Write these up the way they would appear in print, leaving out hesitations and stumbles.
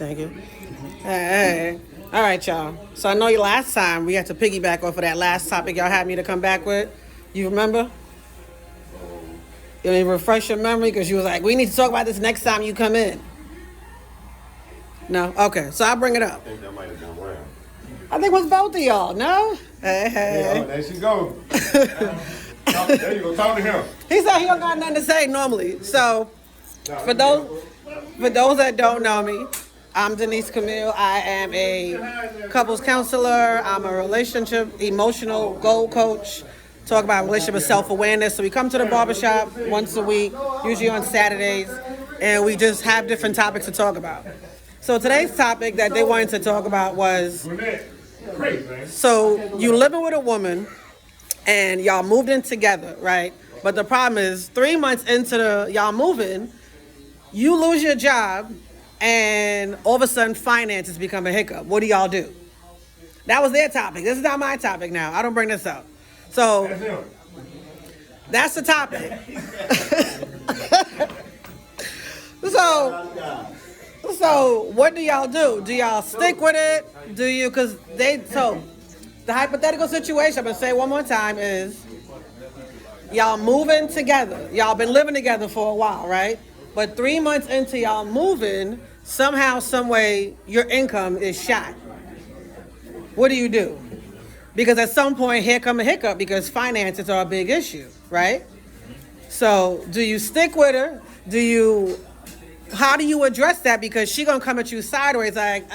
Thank you. Hey. All right, y'all. So I know you last time we had to piggyback off of that last topic y'all had me to come back with. You remember? You mean refresh your memory because you was like, we need to talk about this next time you come in. No? Okay. So I'll bring it up. I think that might have been Ram. I think it was both of y'all. No? Hey. Yeah, there she goes. There you go. Talk to him. He said he don't got nothing to say normally. So for those that don't know me, I'm Denise Camille. I am a couples counselor. I'm a relationship, emotional goal coach. Talk about relationship and self-awareness. So we come to the barbershop once a week, usually on Saturdays, and we just have different topics to talk about. So today's topic that they wanted to talk about was, so you living with a woman and y'all moved in together, right? But the problem is 3 months into y'all moving, you lose your job and all of a sudden finances become a hiccup. What do y'all do? That was their topic. This is not my topic now. I don't bring this up. So that's the topic. So what do y'all do? Do y'all stick with it? Do you, so the hypothetical situation, I'm going to say it one more time, is y'all moving together. Y'all been living together for a while, right? But 3 months into y'all moving, somehow, some way, your income is shot. What do you do? Because at some point, here come a hiccup because finances are a big issue, right? So do you stick with her? How do you address that? Because she gonna come at you sideways like,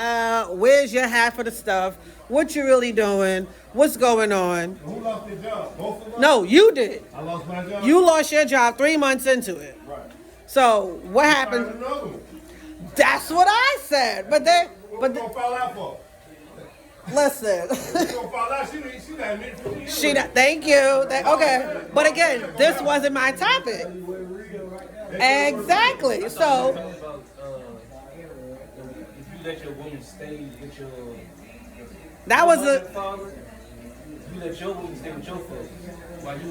where's your half of the stuff? What you really doing? What's going on? Who lost their job? Both of us? No, you did. I lost my job? You lost your job 3 months into it. Right. So what happened? Find another one. That's what I said. But What you gonna fall out for? listen. She gonna fall out. She not meant for me. Thank you. Okay. But again, this wasn't my topic. Exactly. So If you let your woman stay with your that was you let your woman stay with your folks.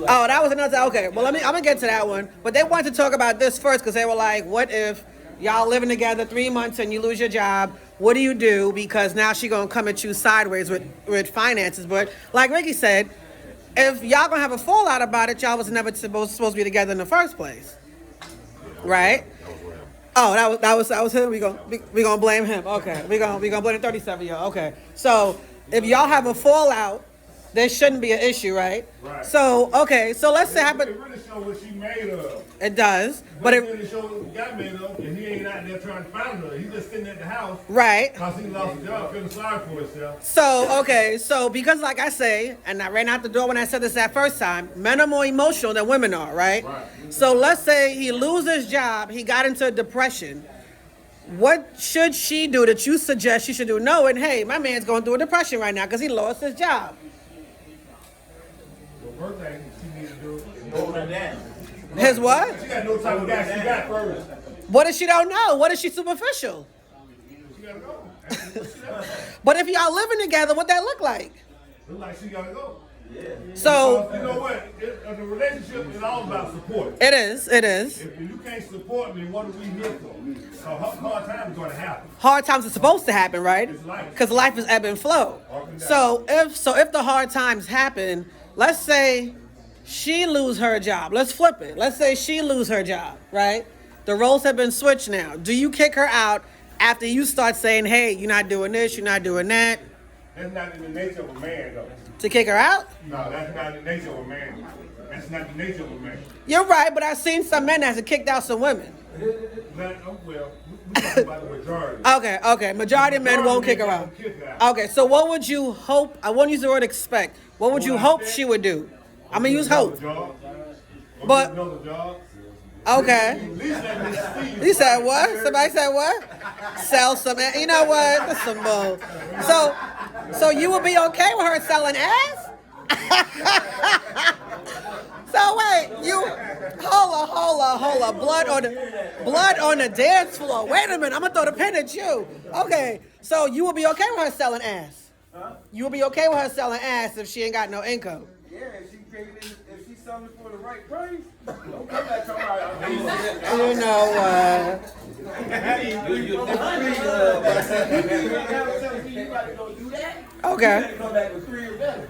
Oh, that was another. Okay, well, I'm gonna get to that one. But they wanted to talk about this first because they were like, "What if y'all living together 3 months and you lose your job? What do you do? Because now she gonna come at you sideways with finances." But like Ricky said, if y'all gonna have a fallout about it, y'all was never supposed to be together in the first place, right? Oh, that was him. We gonna blame him. Okay, we gonna blame the 37 y'all. Okay, so if y'all have a fallout, there shouldn't be an issue, right? Right. So so let's say It really show what she made of. it does, but But it it really show what he got made of, and he ain't out there trying to find her. He's just sitting at the house right. because he lost his job, feeling sorry for himself. So because like I say, and I ran out the door when I said this that first time, men are more emotional than women are, right? Right. So let's say he loses his job, he got into a depression. What should she do that you suggest she should do? Knowing, hey, my man's going through a depression right now because he lost his job. The first thing she needs to do is Hold her down. His what? she got no type of guy she got first. What if she don't know? What if she's superficial? She gotta go. That's what she does. But if y'all living together, what that look like? Look like she gotta go. So You know what? The relationship is all about support. it is. If you can't support me, what are we here for? So hard times is gonna happen. Hard times are supposed to happen, right? It's life. Because life is ebb and flow. Up and down. So if the hard times happen, let's say she lose her job. Let's flip it. Let's say she lose her job, right? The roles have been switched now. Do you kick her out after you start saying, hey, you're not doing this, you're not doing that? That's not in the nature of a man, though. To kick her out? No, that's not the nature of a man. That's not the nature of a man. You're right, but I've seen some men that have kicked out some women. Well, we talking about the majority. Okay. Majority of men won't kick her out. Okay, so what would you hope? I won't use the word expect. What would you hope she would do? I'm gonna use hope. But- Another job. Okay. At least let me see you. You said what? Somebody said what? Sell some. You know what? That's some bull. So you would be okay with her selling ass? So wait, you hold on. Blood on the dance floor. Wait a minute, I'm gonna throw the pin at you. Okay, so you would be okay with her selling ass? You would be okay with her selling ass if she ain't got no income? Yeah, if she's selling it for the right price, don't come back talking about You know what? You're Okay. Come back with 3 or better.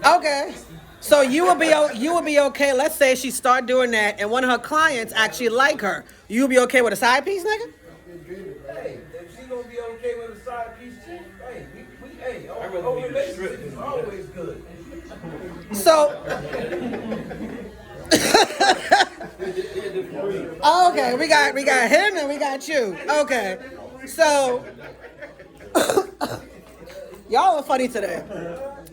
Okay. So you would be okay. Let's say she start doing that, and one of her clients actually like her. You would be okay with a side piece, nigga? Hey, if she gonna be okay with a side piece too, hey, rather open be relationship strict. is always good. So. Oh, okay, we got him and we got you. Okay, so y'all are funny today.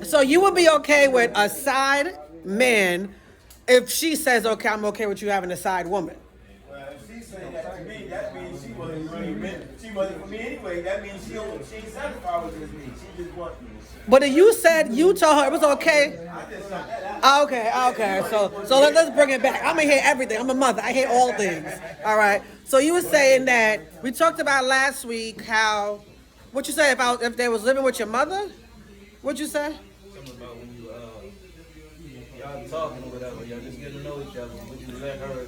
So you would be okay with a side man if she says, "Okay, I'm okay with you having a side woman." Well, if she's saying that to me, that means she wasn't really meant. She wasn't for me anyway. That means she ain't satisfied with just me. She just wants me. But if you said you told her it was okay. I just shot that out. Okay. So let's bring it back. I'm gonna hear everything. I'm a mother. I hear all things. All right. So you were saying that we talked about last week how what you say about if they was living with your mother? What'd you say? Something about when y'all talking or whatever, y'all just getting to know each other. Would you let her?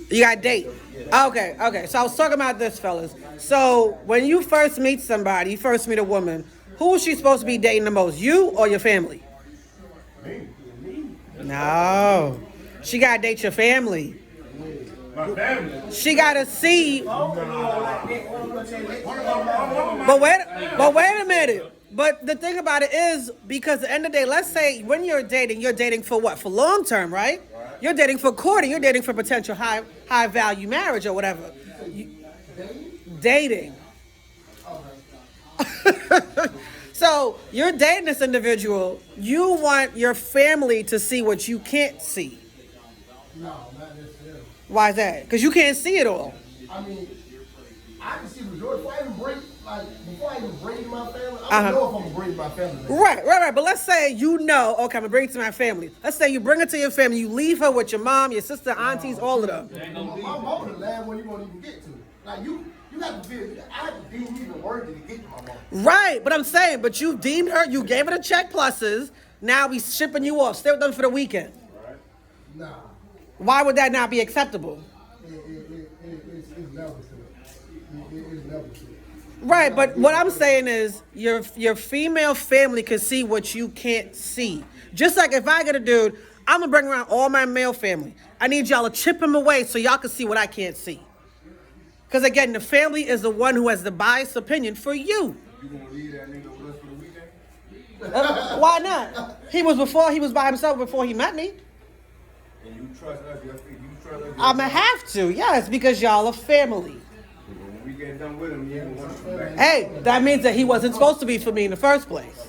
You got date. Okay. So I was talking about this, fellas. So when you first meet somebody, you first meet a woman, who is she supposed to be dating the most? You or your family? No. She gotta date your family. My family. She gotta see. But wait a minute. But the thing about it is, because at the end of the day, let's say when you're dating for what? For long term, right? You're dating for courting. You're dating for potential high value marriage or whatever. Dating. So you're dating this individual. You want your family to see what you can't see. No, not necessarily. Why is that? Because you can't see it all. I mean, I can see majority. Before I even bring to my family, I don't know if I'm gonna bring to my family. Right. But let's say you know, okay, I'm gonna bring it to my family. Let's say you bring it to your family. You leave her with your mom, your sister, aunties, all of them. My mama the last one you won't even get to. Like you have to feel. I have to deem you even worthy to get to my mama. Right, but I'm saying, but you deemed her, you gave her the check pluses. Now we shipping you off. Stay with them for the weekend. Nah, Why would that not be acceptable? it's never true. It's never true. Right, but what I'm saying is your female family can see what you can't see. Just like if I get a dude, I'm gonna bring around all my male family. I need y'all to chip him away so y'all can see what I can't see. Because again, the family is the one who has the biased opinion for you. You gonna leave that nigga with us for the weekend? Why not? He was by himself before he met me. And you trust us? You trust us? I'ma have to, yes, because y'all are family. When we get done with him, you ain't gonna want to come back. Hey, that means that he wasn't supposed to be for me in the first place.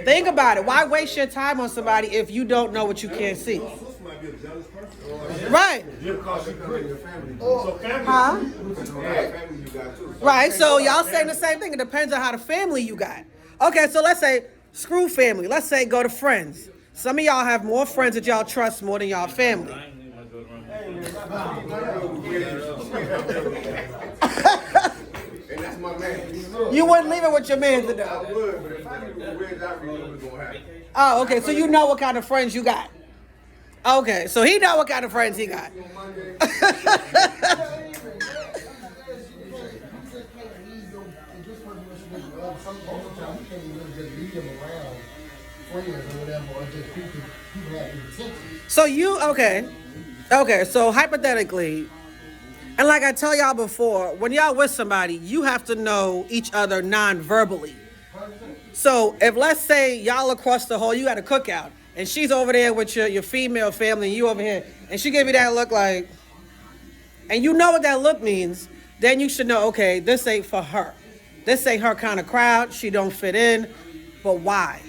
Think about it. Why waste your time on somebody if you don't know what you can't see? Your sister might be a jealous person. Right. Just because she come in your family. Oh. So family. Huh? Family you got too. Right. So y'all saying the same thing. It depends on how the family you got. Okay, so let's say screw family. Let's say go to friends. Some of y'all have more friends that y'all trust more than y'all family. And that's my man. You wouldn't leave it with your man to do. I would, but if I knew the words I really was gonna happen. Oh, okay. So you know what kind of friends you got. Okay, so he know what kind of friends he got. So okay, so hypothetically, and like I tell y'all before, when y'all with somebody, you have to know each other non-verbally. So if let's say y'all across the hall, you got a cookout, and she's over there with your female family, and you over here, and she give you that look like, and you know what that look means, then you should know, okay, this ain't for her. This ain't her kind of crowd. She don't fit in. But why?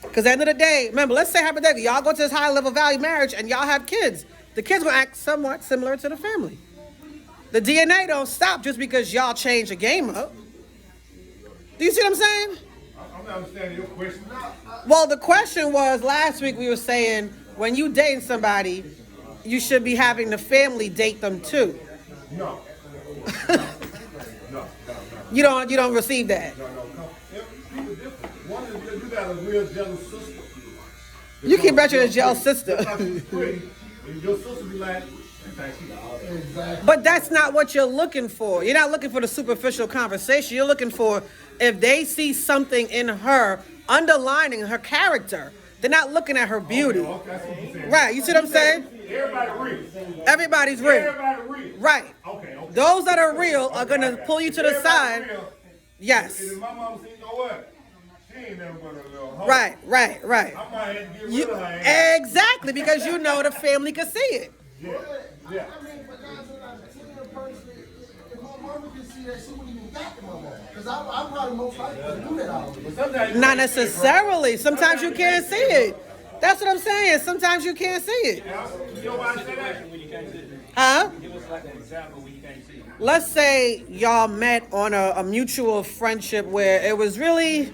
Because at the end of the day, remember, let's say hypothetically, y'all go to this high level value marriage and y'all have kids. The kids will act somewhat similar to the family. The DNA don't stop just because y'all change the game up. Do you see what I'm saying? I'm not understanding your question. Well, the question was, last week we were saying, when you dating somebody, you should be having the family date them too. No. You don't receive that. No. People different. One is you got a real jealous sister. You keep mentioning his jealous sister. Because she's pretty, and your sister be like, Exactly. But that's not what you're looking for. You're not looking for the superficial conversation. You're looking for if they see something in her underlining her character. They're not looking at her beauty. Okay, that's what you said. Right, you see what I'm saying? Everybody real. Everybody's real. Everybody real. Right. Okay. Those that are real are going to pull you to the Everybody side. real. Yes. And if my mama said, you know what? She ain't never but a little hoe. Right. I might have to get rid of her ass. Exactly, because you know the family can see it. Yeah. I mean, but 9 times out of 10, personally, if my mama could see that, she wouldn't even got to my mom. Because I'm probably most likely to do that already. Sometimes you Not can't see it, necessarily. Sometimes you can't see it. That's what I'm saying. Sometimes you can't see it. bro. You know why I say that? Huh? Give us like an example where you can't see it. Let's say y'all met on a mutual friendship where it was really,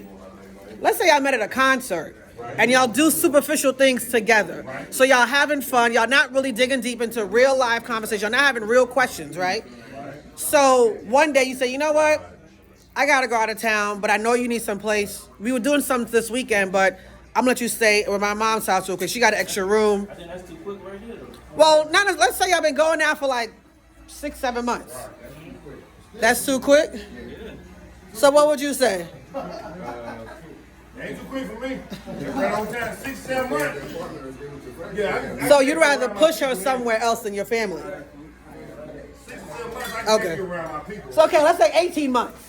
let's say y'all met at a concert and y'all do superficial things together. So y'all having fun, y'all not really digging deep into real life conversation, y'all not having real questions, right? So one day you say, you know what? I gotta go out of town, but I know you need some place. We were doing something this weekend, but I'm gonna let you stay with my mom's house real quick. She got an extra room. I think that's too quick right there. Well, let's say y'all been going out for like 6-7 months. That's too quick? So what would you say? Ain't too quick for me. Right on time, 6-7 months. Yeah. So you'd rather push her somewhere else than your family? 6-7 months, I can Okay. take you around my people. So okay, let's say 18 months.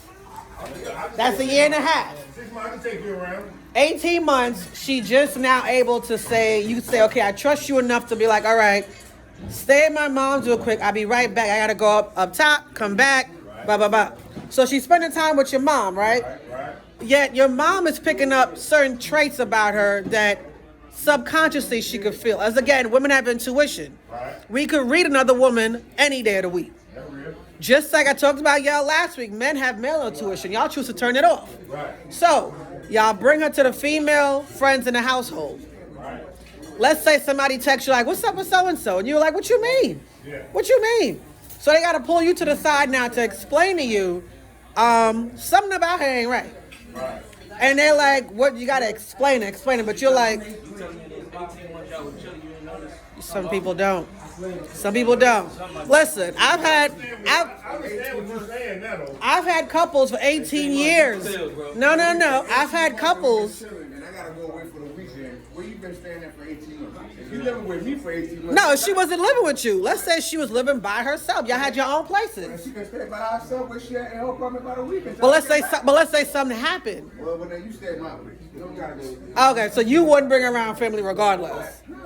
That's a year and a half. 6 months, I can take you around. 18 months, she just now able to say, you say, okay, I trust you enough to be like, all right, stay at my mom's real quick. I'll be right back. I gotta go up top, come back, blah, blah, blah. So she's spending time with your mom, right? Right. Yet your mom is picking up certain traits about her that subconsciously she could feel. As again, women have intuition. Right. We could read another woman any day of the week. That's real. Just like I talked about y'all last week, men have male intuition. Y'all choose to turn it off. Right. So, y'all bring her to the female friends in the household. Right. Let's say somebody texts you like, what's up with so-and-so? And you're like, what you mean? Yeah. What you mean? So they got to pull you to the side now to explain to you something about her ain't right. Right. And they're like, what? You got to explain it. But you're like, You telling me this 18 months y'all with each other, you didn't notice? some people don't. Some people don't. Listen, I understand what you're saying now, though. I've had couples for 18 years. No. I've had couples. And I gotta go away for the weekend. Where you been staying there for 18 months? If you living with me for 18 months. No, she wasn't living with you. Let's say she was living by herself. Y'all had your own places. She can stay by herself, but she at her apartment by the weekend. But let's say something happened. Well, then you stay at my place. You don't gotta go. Okay, so you wouldn't bring around family regardless. No,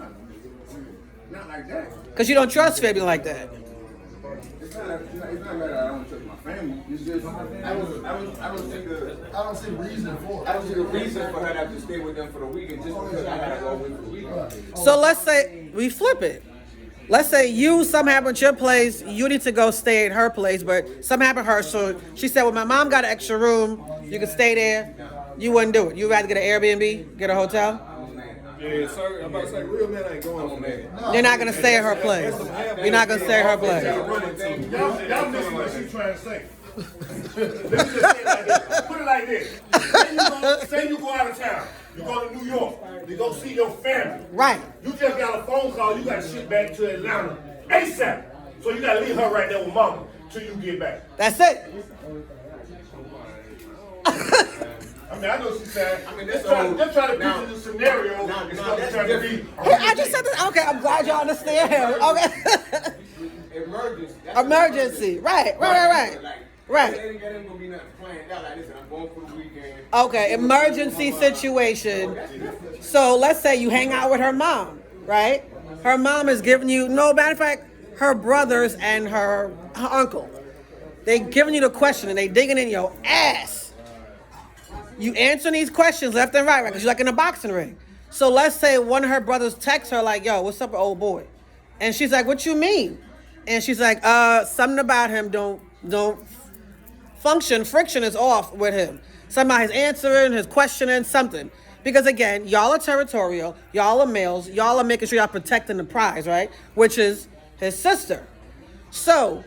not like that. Because you don't trust family like that. It's not that I don't trust my family. It's just I don't see reason for it. I don't see the reason for her to have to stay with them for the weekend just because I gotta go away for the weekend. So let's say we flip it. Let's say something happened at your place, you need to go stay at her place, but something happened to her, so she said, well, my mom got an extra room, you can stay there. You wouldn't do it. You'd rather get an Airbnb, get a hotel? Yeah, sir. I'm about to say, real men ain't going for that. You're not going to stay at her place. You're not going to stay at her place. Y'all missing what she's trying to say. Let me just say it like this. Put it like this. Say you go out of town. You go to New York. You go see your family. Right. You just got a phone call. You got to ship back to Atlanta ASAP. So you got to leave her right there with mama till you get back. That's it. I mean, I know she said. I mean, just trying to picture the scenario. It's not trying to be. I just said this. Okay, I'm glad y'all understand here. Okay. Emergency. Right. Right. Okay, emergency situation. So let's say you hang out with her mom, right? Her mom is giving you, no matter of fact, her brothers and her uncle. They giving you the question and they digging in your ass. You answering these questions left and right, because you're like in a boxing ring. So let's say one of her brothers texts her like, yo, what's up, old boy? And she's like, what you mean? And she's like, something about him don't function. Friction is off with him. Somebody's answering, his questioning, something. Because again, y'all are territorial, y'all are males, y'all are making sure y'all protecting the prize, right? Which is his sister. So,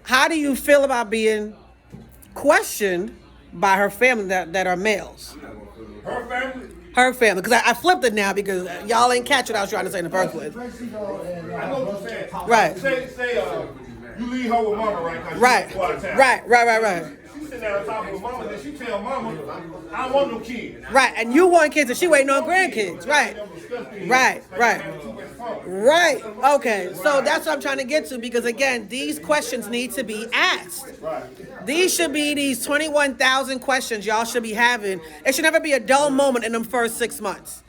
how do you feel about being questioned by her family that are males? Her family? Her family. Because I flipped it now because y'all ain't catch what I was trying to say in the first place. Tracy, though, and I know what you're saying. Right. Say, you leave her with mama, right? 'Cause Right. she go out of town. Right. She sit there and talking with mama, then she tell mama, I don't want no kids. Right. And you want kids and she waiting on grandkids. Right. Right. Okay. So that's what I'm trying to get to because again, these questions need to be asked. These should be these 21,000 questions y'all should be having. It should never be a dull moment in them first 6 months.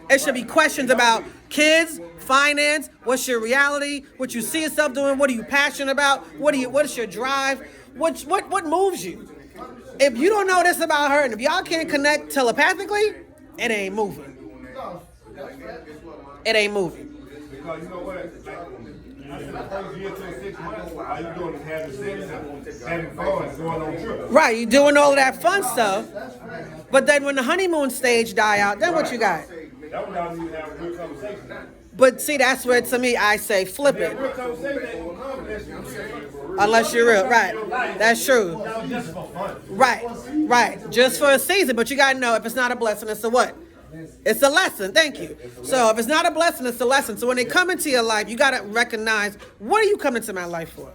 It should be questions about kids, finance, what's your reality, what you see yourself doing, what are you passionate about, what is your drive, what moves you. If you don't know this about her and if y'all can't connect telepathically, it ain't moving. It ain't moving. Because you know what? Like, the first year to 6 months, all you doing is having sex, having fun, going on trips. Right, you doing all of that fun stuff, but then when the honeymoon stage die out, then what you got? That one y'all need to have a real conversation. But see, that's where to me I say flip it. Real conversation ain't gonna come unless you're real. Unless you're real, right? That's true. That was just for fun. Right. Just for a season, but you gotta know if it's not a blessing, it's a what? It's a lesson. Thank you. So if it's not a blessing, it's a lesson. So when they come into your life, you gotta recognize what are you coming to my life for?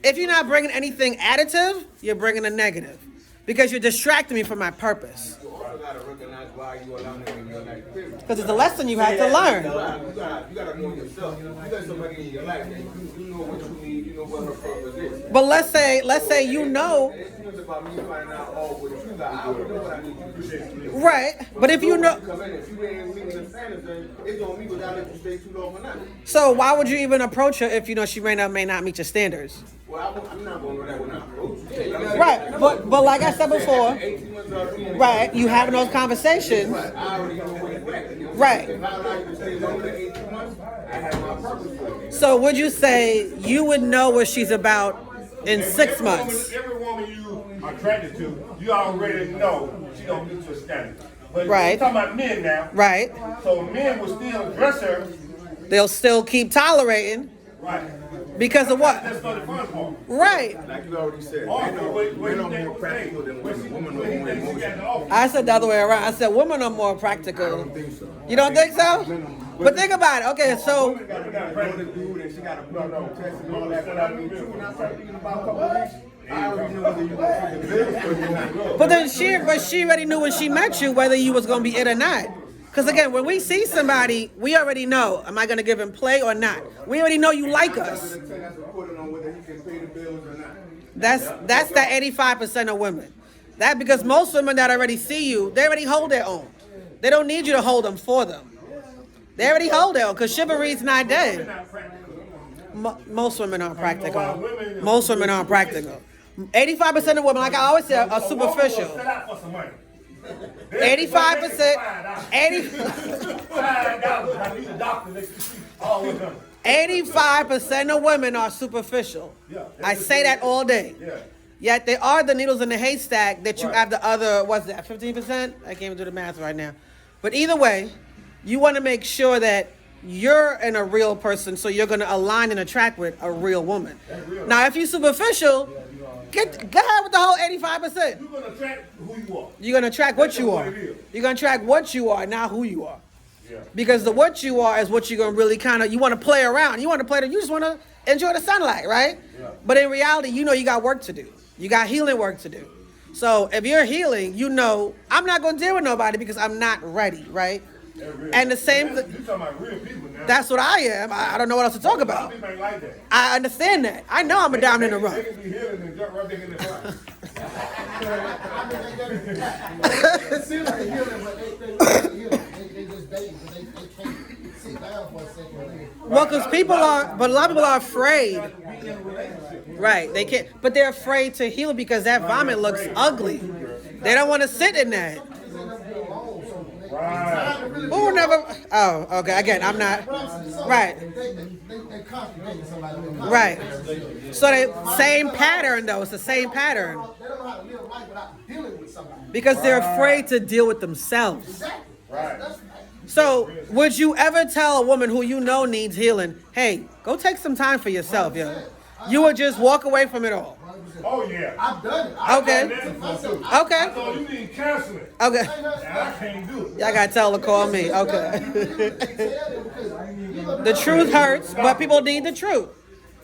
If you're not bringing anything additive, you're bringing a negative because you're distracting me from my purpose. You also gotta recognize why you allow them in your life, period. Because it's a lesson you have to learn. You gotta know yourself. You got somebody in your life, you know what you need, you know what her purpose is. But let's say you know. It's about me finding out all what you got. I already know what I need you to do. Right. But if you know. Come in, if you ain't meeting the standards, then it's on me without let you stay too long or not. So why would you even approach her if you know she may not meet your standards? Well, I'm not going to do that when I approach you. Right. But like I said before, right, you having those conversations. I already know where you at. Right. If I allow you to stay longer than 18 months, I have my purpose for you. So would you say you would know what she's about in 6 months? Every woman you are attracted to, you already know she don't meet your standard. But Right. we're talking about men now. Right. So men will still dress her. They'll still keep tolerating Right. because of what? That's for the fun part. Right. Like you already said, Or men are more practical than women. Women are more emotional. I said the other way around. I said women are more practical. You don't think so? But think about it. Okay, so Women got to know the dude and she got to put up no test and all that. But I mean, when I start thinking about a couple of weeks, I already know whether you're going to fit the bill or you're not. but then she already knew when she met you whether you was gonna be it or not. Because again, when we see somebody, we already know, am I gonna give him play or not? We already know you like us. That's reporting on whether he can pay the bills or not. That's that 85% of women. That because most women that already see you, they already hold their own. They don't need you to hold them for them. They already hold their own because chivalry's not dead. Most women aren't practical. Most women aren't practical. 85% of women, like I always say, are superficial. Set out for some money. 85%. 85% of women are superficial. I say that all day. Yet they are the needles in the haystack that you have the other, what's that, 15%? I can't even do the math right now. But either way, you want to make sure that you're in a real person, so you're going to align and attract with a real woman. Now, if you're superficial, go ahead with the whole 85%. You're going to attract who you are. You're going to attract what you are. You're going to attract what you are, not who you are. Because the what you are is what you're going to really kind of, you want to play around. You want to play, you just want to enjoy the sunlight, right? But in reality, you know you got work to do. You got healing work to do. So if you're healing, you know, I'm not going to deal with nobody because I'm not ready, right? And the same thing. You're talking about real people now. That's what I am. I don't know what else to talk about. People ain't like that. I understand that. I know I'm a diamond in the rough. They can be healing and jump right back in the fire. It seems like healing, but they healing. They just dating, but they can't sit down for a second. Well, because people are, but a lot of people are afraid. Right, they can't, but they're afraid to heal because that vomit looks ugly. They don't want to sit in that. Who never, oh, okay, again, I'm not, right. They contradict somebody. Right. So the same pattern though, it's the same pattern. They don't know how to live life without dealing with somebody. Because they're afraid to deal with themselves. Exactly. That's So would you ever tell a woman who you know needs healing, hey, go take some time for yourself, yo? You would just walk away from it all. Oh, yeah. I've done it. Okay. Okay. So you need counseling. Okay. And I can't do it. Y'all gotta tell her to call me. Okay. Because, you The truth hurts, but people need the truth.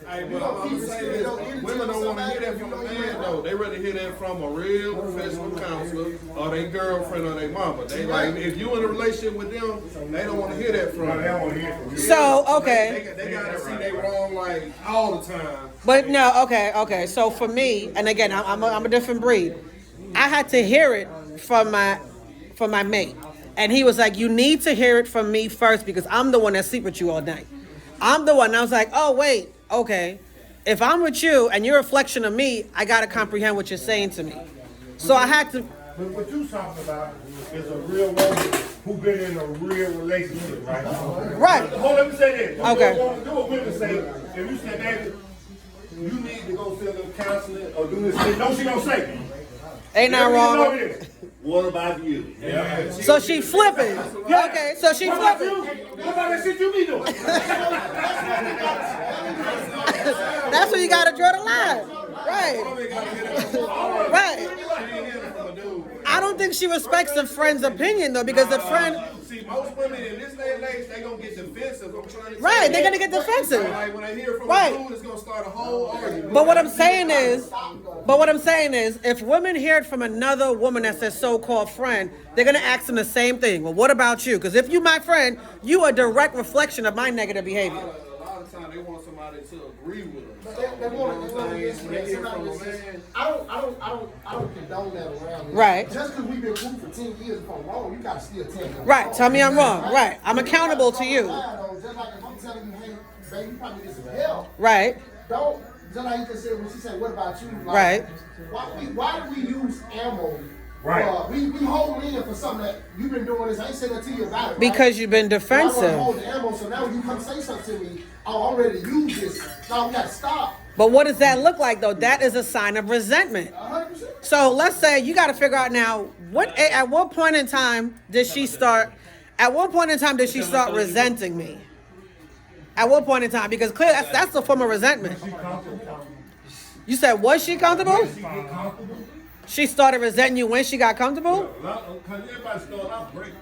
Hey, but I'm gonna say this: women don't want to hear that from a man, though. They rather hear that from a real professional counselor or their girlfriend or their mama. They like, if you in a relationship with them, they don't want to hear that from you. They don't want to hear from you. So, okay. They gotta see they wrong like all the time. But no, okay. So for me, and again, I'm a different breed. I had to hear it from my mate. And he was like, you need to hear it from me first because I'm the one that sleep with you all night. I'm the one. And I was like, oh, wait. Okay, if I'm with you and you're a reflection of me, I gotta comprehend what you're saying to me. So I had to. But what you talking about is a real woman who been in a real relationship, right? Right. Hold on, let me say this. Okay. Do what women say. If you say, baby, you need to go see a little counseling or do this thing. No, she don't say. Ain't nothing wrong. What about you? Yeah. So she flipping. Okay, so she What about flipping. you? What about that shit you be doing? That's where you gotta draw the line. Right. Right. I don't think she respects the friend's opinion though, because the friend. See, most women in this day and age, they gonna get defensive. I'm trying to Right, they're gonna get defensive. Like when they hear from Right. a dude, it's gonna start a whole argument. But what I'm saying is, if women hear it from another woman that's their so-called friend, they're gonna ask them the same thing. Well, what about you? Because if you my friend, you a direct reflection of my negative behavior. A lot of times they want somebody to agree with them. They want to I don't condone that around here. Right. Just because we've been cool for 10 years, if I'm wrong, you got to still tell me. Right. Tell me I'm wrong. Right. I'm accountable to you. Just like if I'm telling you, hey, baby, you probably get some help. Right. Don't, just like you just said when she said, what about you? Like, Right. Why do we use ammo? Right. We hold in for something that you've been doing this. I ain't saying that to you about it. Because you've been I want to defensive. hold the ammo, so now when you come say something to me, oh, I'm ready to use this. Now we got to stop. But what does that look like though? That is a sign of resentment. 100%. So let's say you got to figure out now at what point in time did she start? At what point in time did she start resenting me? At what point in time? Because clearly that's a form of resentment. You said was she comfortable? She started resenting you when she got comfortable? Everybody started out great.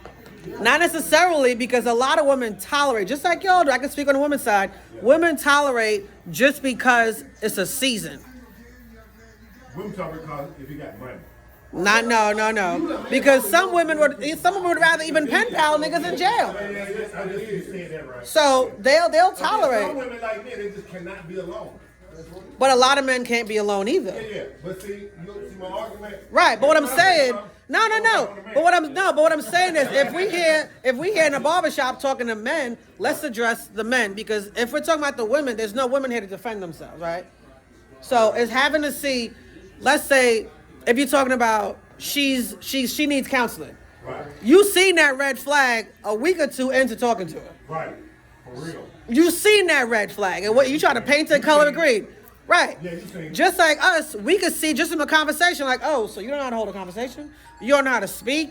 Not necessarily, because a lot of women tolerate, just like y'all do. I can speak on the women's side. Women tolerate just because it's a season. Women talk because if you got money. No. Because some women would rather even pen pal niggas in jail. I just said that right. So they'll Some tolerate. women like me, they just cannot be alone. But a lot of men can't be alone either. Yeah. But see my argument. Right, but what I'm saying, no. But what I'm saying is, if we hear in a barbershop talking to men, let's address the men, because if we're talking about the women, there's no women here to defend themselves, right? So it's having to see. Let's say if you're talking about she needs counseling. Right. You seen that red flag a week or two into talking to her. Right. For real. You seen that red flag, and what you try to paint the color of green. Right. Yeah, you seen it. Just like us, we could see just from a conversation, like, oh, so you don't know how to hold a conversation? You don't know how to speak?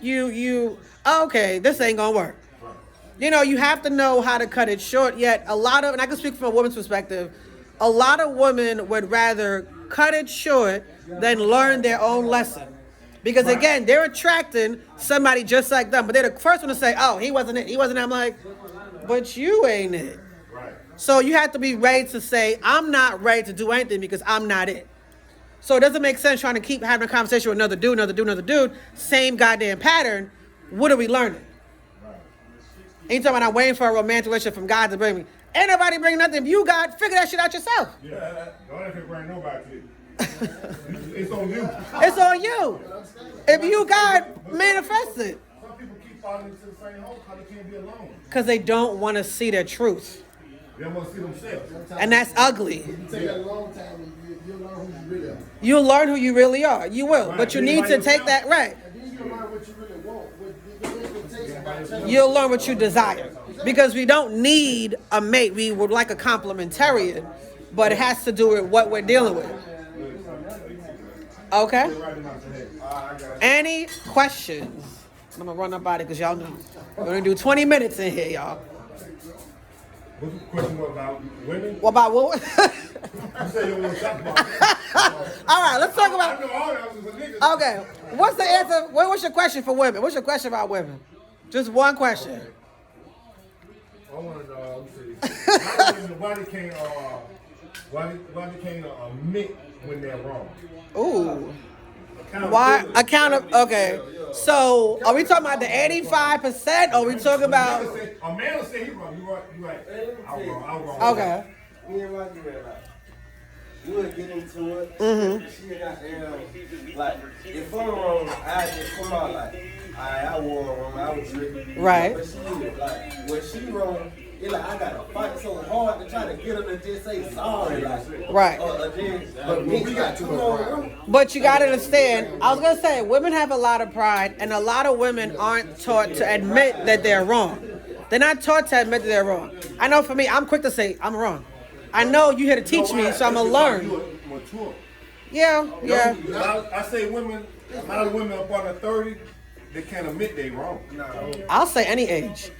Okay, this ain't gonna work. Right. You know, you have to know how to cut it short, yet and I can speak from a woman's perspective, a lot of women would rather cut it short than learn their own lesson. Because again, they're attracting somebody just like them, but they're the first one to say, oh, he wasn't it. I'm like, but you ain't it. Right. So you have to be ready to say, I'm not ready to do anything because I'm not it. So it doesn't make sense trying to keep having a conversation with another dude, same goddamn pattern. What are we learning? Anytime I'm waiting for a romantic relationship from God to bring me, ain't nobody bring nothing. If you God, figure that shit out yourself. Yeah. Don't have to bring nobody to you. It's on you. It's on you. If you God, manifest it. Some people keep falling into the same hole because they can't be alone. Because they don't want to see their truth. They don't want to see themselves. And that's ugly. You take that a long time, you'll learn who you really are. You'll learn who you really are. You will. Right. But you need to take that, right. And then you'll learn what you really want. What expectations about you. You'll learn what you desire. Because we don't need a mate. We would like a complementarian. But it has to do with what we're dealing with. Okay? Any questions? I'm going to run up out of it because y'all know. We're going to do 20 minutes in here, y'all. What's the question about women? What about what? You say you want to talk about it. All right, let's talk I about. know all that was a nigga. Okay, what's the answer? What's your question for women? What's your question about women? Just one question. I want to know, let me see. Why they can't admit when they're wrong? Ooh. Why? Okay. So, are we talking about the 85%? Or are we talking about? A man will say he's wrong. You right. I was wrong. Okay. Me and my girl, like, we'll get into it. She got like, if I'm wrong, I just come out like, alright, I was wrong, I was tripping. Right. But she, like, when she wrong, it's like I gotta fight so hard to try to get her to just say sorry, like. Right. But we got too much. But you gotta understand, I was gonna say, women have a lot of pride, and a lot of women aren't taught to admit that they're wrong. They're not taught to admit that they're wrong. I know for me, I'm quick to say, I'm wrong. I know you're here to teach me, so I'm gonna learn. Mature. Yeah. I say women, a lot of women up under 30, they can't admit they wrong. I'll say any age.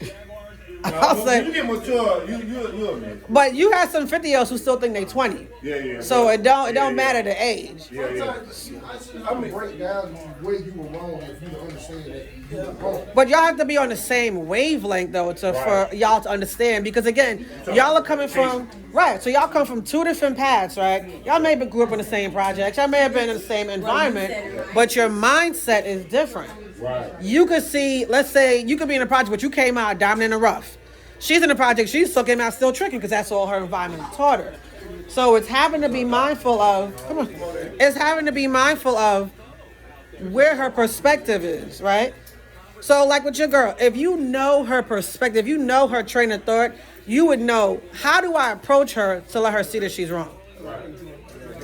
When you get mature, you admit. But you have some 50-year-olds who still think they 20. Yeah. So it don't matter the age. Sometimes I should have to break down where you were wrong if you don't understand that you were wrong. But y'all have to be on the same wavelength though for y'all to understand, because again, y'all are coming from right. So y'all come from two different paths, right? Y'all may have grew up in the same projects, y'all may have been in the same environment, but your mindset is different. Right. You could see, let's say you could be in a project, but you came out diamond in the rough. She's in a project, she still came out still tricking because that's all her environment taught her. So it's having to be mindful of, it's having to be mindful of where her perspective is, right? So like with your girl, if you know her perspective, you know her train of thought, you would know, how do I approach her to let her see that she's wrong?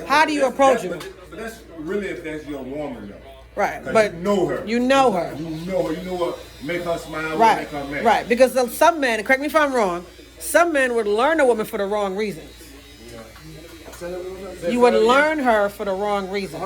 How do you approach her? But that's really if that's your woman though. Right, but you know her. You know her. You know what make her smile, Right, what make her mad. right. Because some men, correct me if I'm wrong, some men would learn a woman for the wrong reasons. You would learn her for the wrong reasons.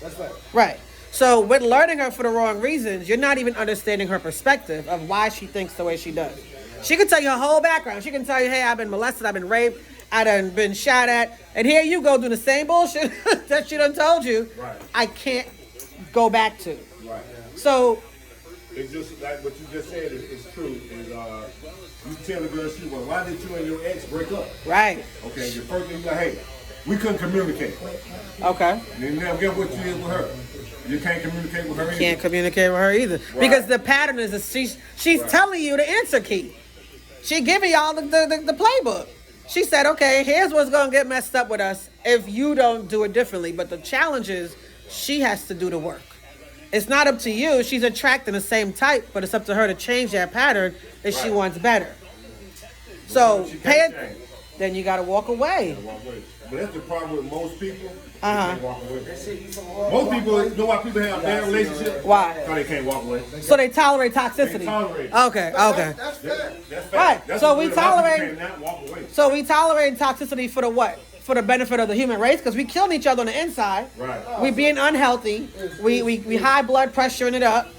That's right. Right. So with learning her for the wrong reasons, you're not even understanding her perspective of why she thinks the way she does. She can tell you her whole background. She can tell you, hey, I've been molested, I've been raped, I done been shot at, and here you go do the same bullshit that she done told you. Right. I can't go back to. Right. So it's just like what you just said is true. Is you tell the girl, well, why did you and your ex break up? right. Okay, the first thing you like, hey, we couldn't communicate. Okay. And then now get what you did with her. You can't communicate with her either. Can't communicate with her either. Right. Because the pattern is that she's telling you the answer key. She giving y'all the playbook. She said, okay, here's what's gonna get messed up with us if you don't do it differently. But the challenge is she has to do the work. It's not up to you. She's attracting the same type, but it's up to her to change that pattern if she wants better. So pay it. Then you gotta walk away. But that's the problem with most people. Uh-huh. They can't walk away. Most people, you know why people have bad relationships? Why? Because they can't walk away. So they tolerate toxicity. They tolerate it. Okay. That's fair. That's fact. Right. That's So what we a lot of people tolerate. cannot walk away. So we tolerate toxicity for the what? For the benefit of the human race, because we killing each other on the inside. Right. We being unhealthy. We high blood pressuring it up.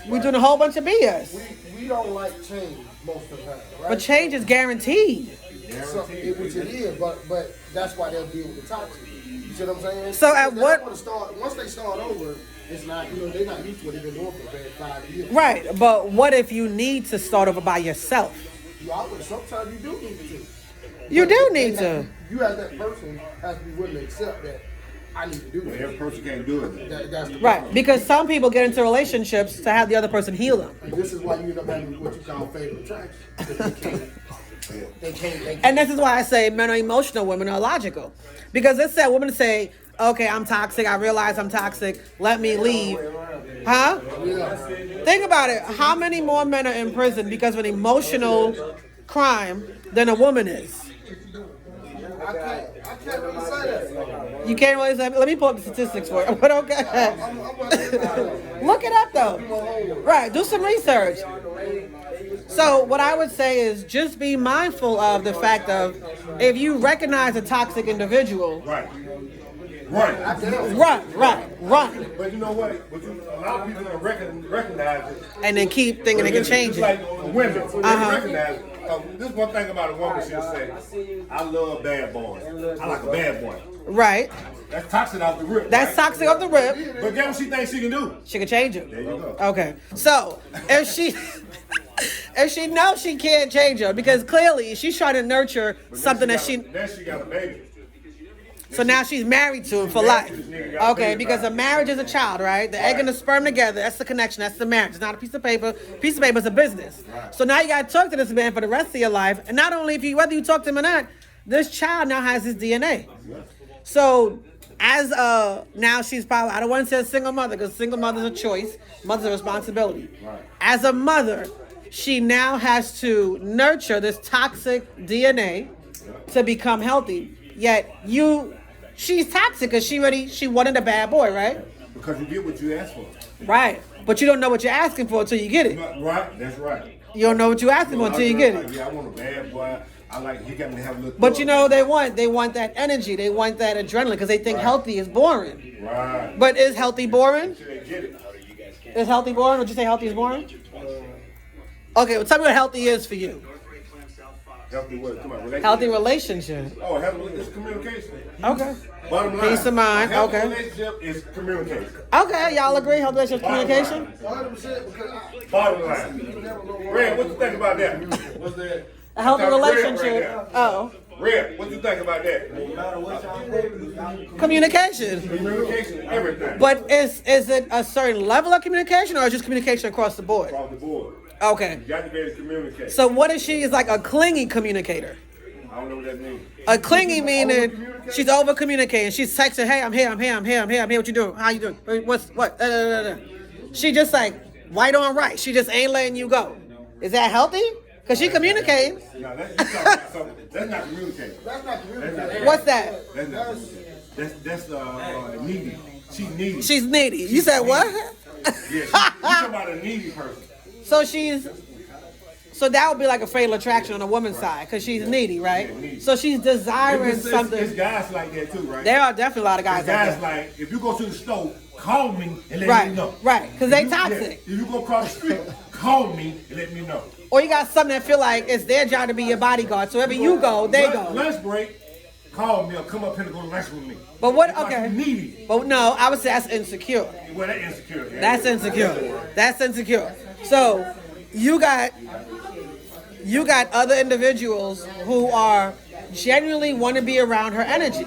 We doing a whole bunch of BS. We don't like change most of the time, right? But change is guaranteed. Which it is, but that's why they'll deal with the toxic. You see what I'm saying? So at They what- don't wanna start, once they start over, it's not, they're not used to what they've been doing for the past 5 years. Right. But what if you need to start over by yourself? Sometimes you do need to. You But do they need to. You as that person has to be willing to accept that I need to do But that. every person can't do it. That's the Right. problem. Because some people get into relationships to have the other person heal them. And this is why you end up having what you call fatal attraction. Because they can't. And this is why I say men are emotional, women are logical. Because let's say women say, okay, I'm toxic, I realize I'm toxic, let me leave. Huh? Think about it. How many more men are in prison because of an emotional crime than a woman is? I can't really say that. You can't really say, let me pull up the statistics for you. But okay. Look it up though. Right, do some research. So what I would say is just be mindful of the fact of if you recognize a toxic individual, Right. Right. run. But you know what? A lot of people don't recognize it. And then keep thinking they can change It's it. like women. They recognize it. This is one thing about a woman. She'll say, I love bad boys. I like a bad boy. Right. That's toxic off the rip. That's right? toxic off the rip. But guess what she thinks she can do? She can change it. There you go. Okay. So if she And she knows she can't change her because clearly she's trying to nurture something that she. Then she got a baby. So now she's married to him for life. Okay, because a marriage is a child, right? The egg and the sperm together, that's the connection, that's the marriage. It's not a piece of paper. Piece of paper is a business. So now you got to talk to this man for the rest of your life. And not only whether you talk to him or not, this child now has his DNA. So as now she's probably, I don't want to say a single mother because single mother's a choice. Mother's a responsibility. As a mother, she now has to nurture this toxic DNA to become healthy. Yet she's toxic because she wanted a bad boy, right? Because you get what you ask for. Right. But you don't know what you're asking for until you get it. Right, that's right. You don't know what you're asking for until you get it. Yeah, I want a bad boy. He got me to have a little. But you know they want that energy. They want that adrenaline because they think healthy is boring. Right. But is healthy boring? They get it. Is healthy boring? Would you say healthy is boring? Okay, well tell me what healthy is for you. Healthy what? Come on, relationship. Healthy relationship. Oh, healthy is communication. Okay. Bottom line. Peace of mind. A healthy Okay. relationship is communication. Okay, y'all agree healthy relationship is communication? 100% because Bottom line. Red, what you think about that? What's that? A healthy Red relationship. right Oh. Red, what you think about that? Communication. Communication, everything. But is it a certain level of communication or is just communication across the board? Across the board. Okay. You got to be able to communicate. So what if she is like a clingy communicator? I don't know what that means. A clingy meaning she's over communicating. She's texting, hey, I'm here. What you doing? How you doing? What? She just like white on right. She just ain't letting you go. Is that healthy? Because she communicating. No, that's not communicating. that's not communicating. What's that? That's needy. She's needy. She's needy. You said what? Yeah, you talking about a needy person. So that would be like a fatal attraction on a woman's side because she's needy, right? Yeah, needy. So she's desiring something. It's guys like that too, right? There are definitely a lot of guys like Guys that. like, if you go to the store, call me and let me know. Right, because they toxic. If you go across the street, call me and let me know. Or you got something that feel like it's their job to be your bodyguard. So wherever you go, they go. Lunch break, call me or come up here to go to lunch with me. But what? Because Okay. you needy. But no, I would say that's insecure. Well, that's insecure. Yeah. That's insecure. That's insecure. So you got other individuals who are genuinely want to be around her energy.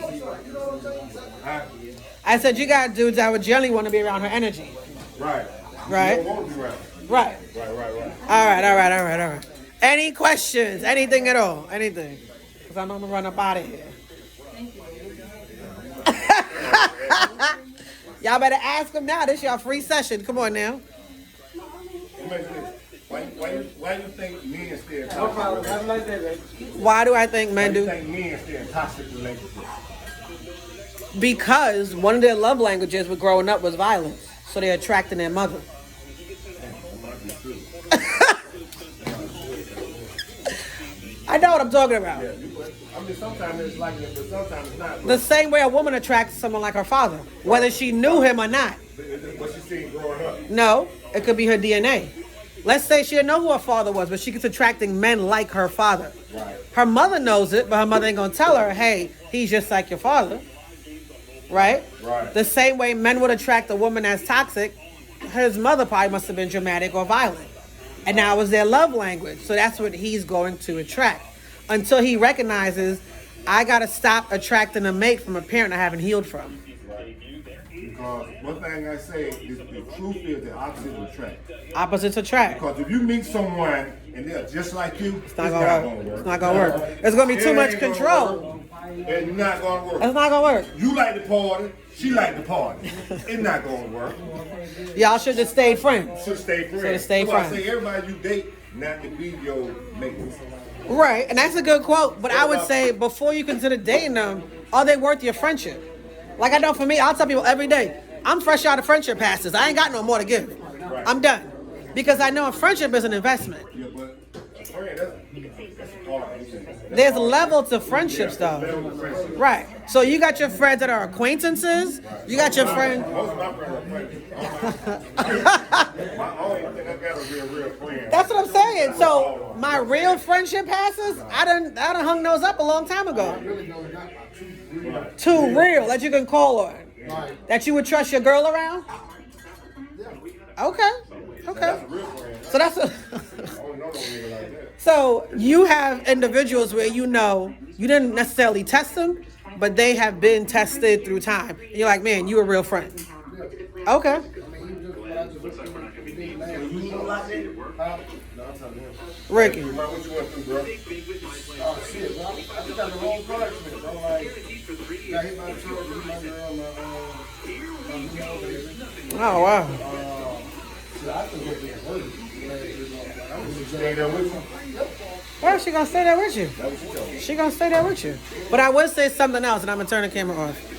I said you got dudes that would genuinely want to be around her energy. Right. Right. You don't want to be around. Right. Right. All right. Any questions? Anything at all? Anything? Because I know I'm going to run up out of here. Y'all better ask them now. This your free session. Come on now. Why you think men stay in toxic relationships? Why do I think Why men do you do? think men stay in toxic relationships? Because one of their love languages with growing up was violence. So they're attracting their mother. I know what I'm talking about. I mean, sometimes it's like that, but sometimes it's not. The same way a woman attracts someone like her father, whether she knew him or not. What she seen growing up. No, it could be her DNA. Let's say she didn't know who her father was, but she keeps attracting men like her father. Right. Her mother knows it, but her mother ain't gonna tell her, hey, he's just like your father. Right? Right. The same way men would attract a woman that's toxic, his mother probably must have been dramatic or violent. And now it's their love language. So that's what he's going to attract. Until he recognizes, I gotta stop attracting a mate from a parent I haven't healed from. Because one thing I say is the truth is the opposite attract. Opposites attract. Because if you meet someone and they're just like you, It's not gonna work. It's not gonna work. There's gonna be too much control. It's not gonna work. It's not gonna work. You like the party, she like the party. It's not gonna work. Y'all should have stayed friends. Should stay friends. Should've stayed So I friends. say everybody you date not to be your mate. Right, and that's a good quote. But I would say before you consider dating them, are they worth your friendship? Like I know for me, I'll tell people every day, I'm fresh out of friendship passes. I ain't got no more to give. I'm done. Because I know a friendship is an investment. Yeah, but a friend, that's a part. There's levels to friendships though. Right. So you got your friends that are acquaintances. You got your friends. Most of my friends are friends. I don't think I got a real friend. That's what I'm saying. So my real friendship passes, I done hung those up a long time ago. Too real that you can call on. That you would trust your girl around? Okay. So that's a So you have individuals where you know you didn't necessarily test them, but they have been tested through time. And you're like, man, you a real friend. Okay. Ricky. What you went through, bro? Oh shit, bro. I just got the wrong car accident, bro. Like, got hit by a truck, hit my girl, Oh, wow. shit, I think it's been hurt. Stay there with you. Well, she gonna stay there with you. She gonna stay there with you. But I would say something else, and I'm gonna turn the camera off.